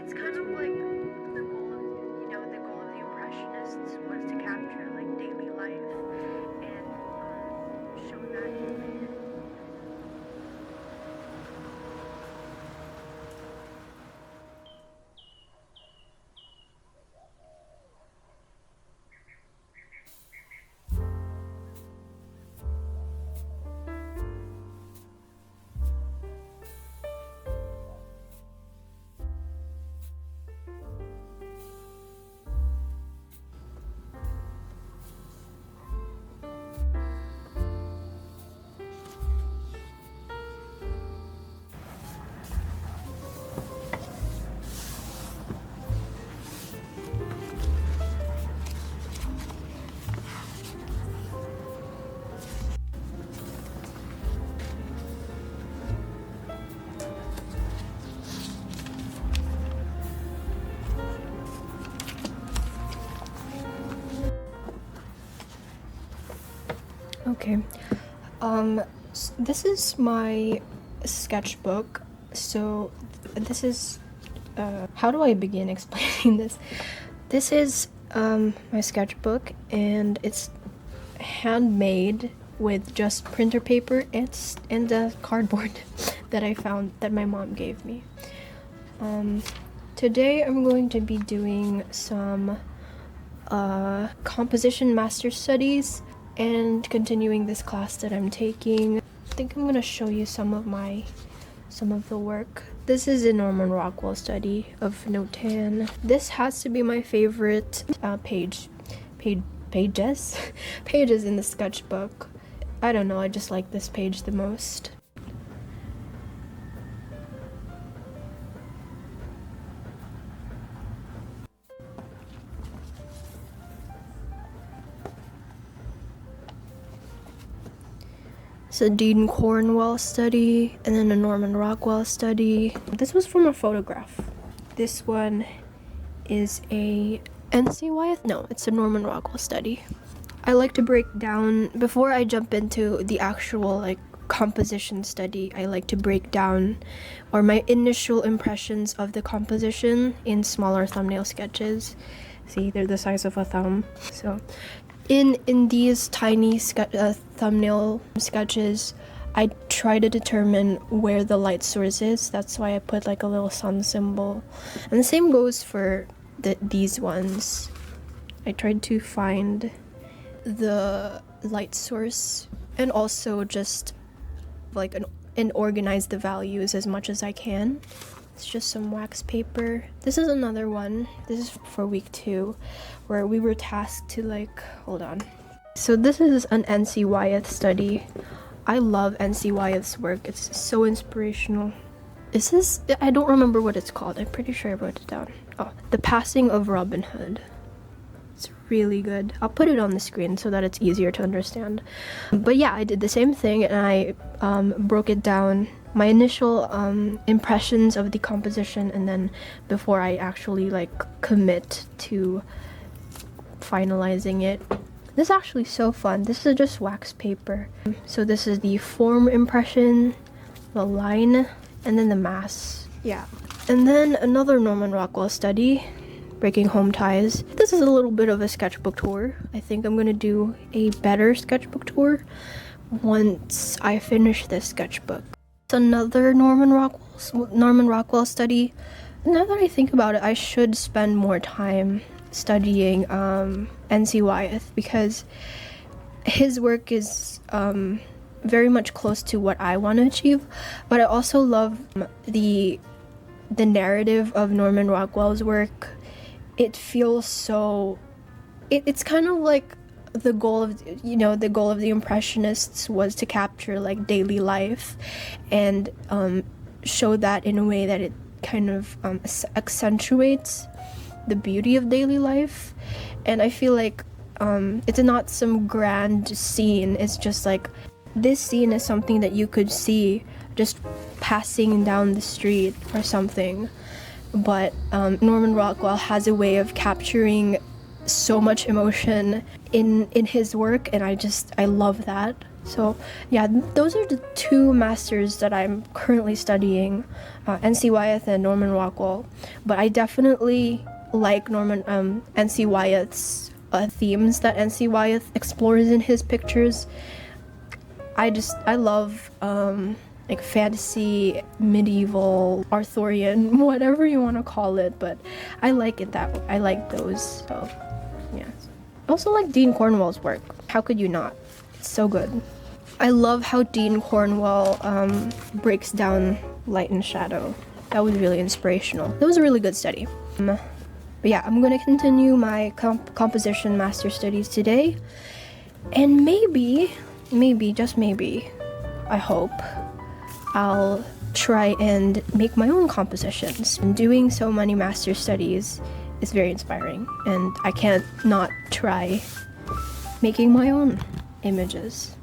it's kind of like the goal of, the goal of the Impressionists was to capture like daily life and show that in a way. Okay, this is my sketchbook. So this is, how do I begin explaining this? This is my sketchbook, and it's handmade with just printer paper and the cardboard that I found that my mom gave me. Today I'm going to be doing some composition master studies and continuing this class that I'm taking. I think I'm gonna show you some of the work. This is a Norman Rockwell study of Note 10. This has to be my favorite pages pages in the sketchbook. I don't know, I just like this page the most. It's a Dean Cornwell study, and then a Norman Rockwell study. This was from a photograph. This one is a Wyeth? No, it's a Norman Rockwell study. I like to break down, before I jump into the actual composition study, I like to break down or my initial impressions of the composition in smaller thumbnail sketches. See, they're the size of a thumb. So in these tiny thumbnail sketches, I try to determine where the light source is. That's why I put a little sun symbol. And the same goes for these ones. I tried to find the light source and also just and organize the values as much as I can. It's just some wax paper. This is another one. This is for week 2, where we were tasked to hold on. So this is an Wyeth study. I love Wyeth's work. It's so inspirational. Is this? I don't remember what it's called. I'm pretty sure I wrote it down. Oh, The Passing of Robin Hood. It's really good. I'll put it on the screen so that it's easier to understand. But yeah, I did the same thing, and I broke it down. My initial impressions of the composition, and then before I actually commit to finalizing it. This is actually so fun. This is just wax paper. So this is the form impression, the line, and then the mass. Yeah. And then another Norman Rockwell study, Breaking Home Ties. This is a little bit of a sketchbook tour. I think I'm gonna do a better sketchbook tour once I finish this sketchbook. It's another Norman Rockwell study. Now that I think about it, I should spend more time studying Wyeth, because his work is very much close to what I want to achieve. But I also love the narrative of Norman Rockwell's work. It feels so. It's kind of like the goal of the Impressionists was to capture daily life and show that in a way that it kind of accentuates the beauty of daily life. And I feel it's not some grand scene. It's just this scene is something that you could see just passing down the street or something. But Norman Rockwell has a way of capturing so much emotion in his work, and I love that. So yeah, those are the two masters that I'm currently studying, NC Wyeth and Norman Rockwell. But I definitely like NC Wyeth's themes that NC Wyeth explores in his pictures. I love like fantasy, medieval, Arthurian, whatever you want to call it, but I like those. So yeah. I also like Dean Cornwell's work. How could you not? It's so good. I love how Dean Cornwell breaks down light and shadow. That was really inspirational. That was a really good study. But yeah, I'm gonna continue my composition master studies today, and maybe, just maybe, I hope, I'll try and make my own compositions. And doing so many master studies is very inspiring, and I can't not try making my own images.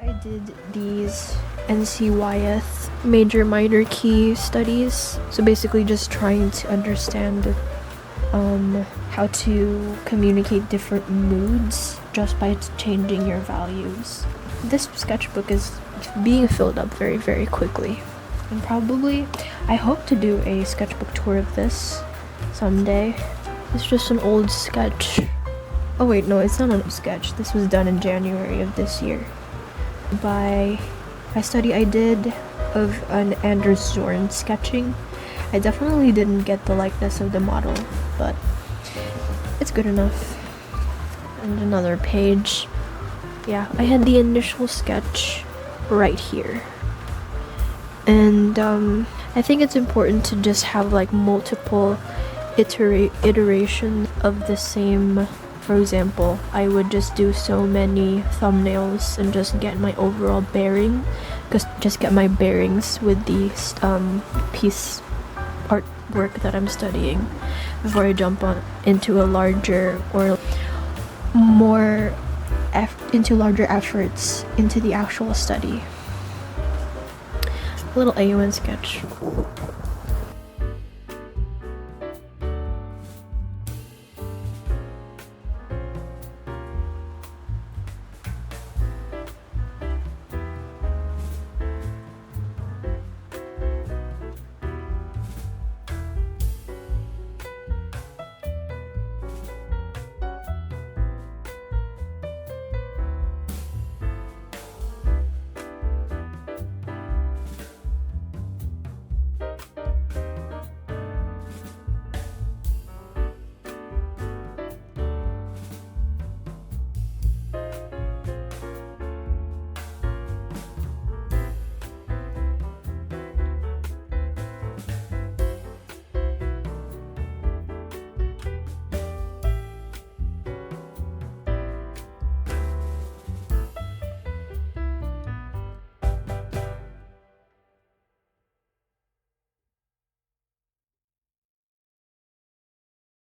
I did these Wyeth major minor key studies. So basically just trying to understand how to communicate different moods just by changing your values. This sketchbook is being filled up very, very quickly. And probably, I hope to do a sketchbook tour of this someday. It's just an old sketch. Oh wait, no, it's not an old sketch. This was done in January of this year by a study I did of an Anders Zorn sketching. I definitely didn't get the likeness of the model, but it's good enough. And another page. Yeah, I had the initial sketch right here. And I think it's important to just have like multiple iterations of the same. For example, I would just do so many thumbnails and just get my overall bearing, just get my bearings with the piece artwork that I'm studying before I jump on into a larger or more into larger efforts into the actual study. A little AUN sketch.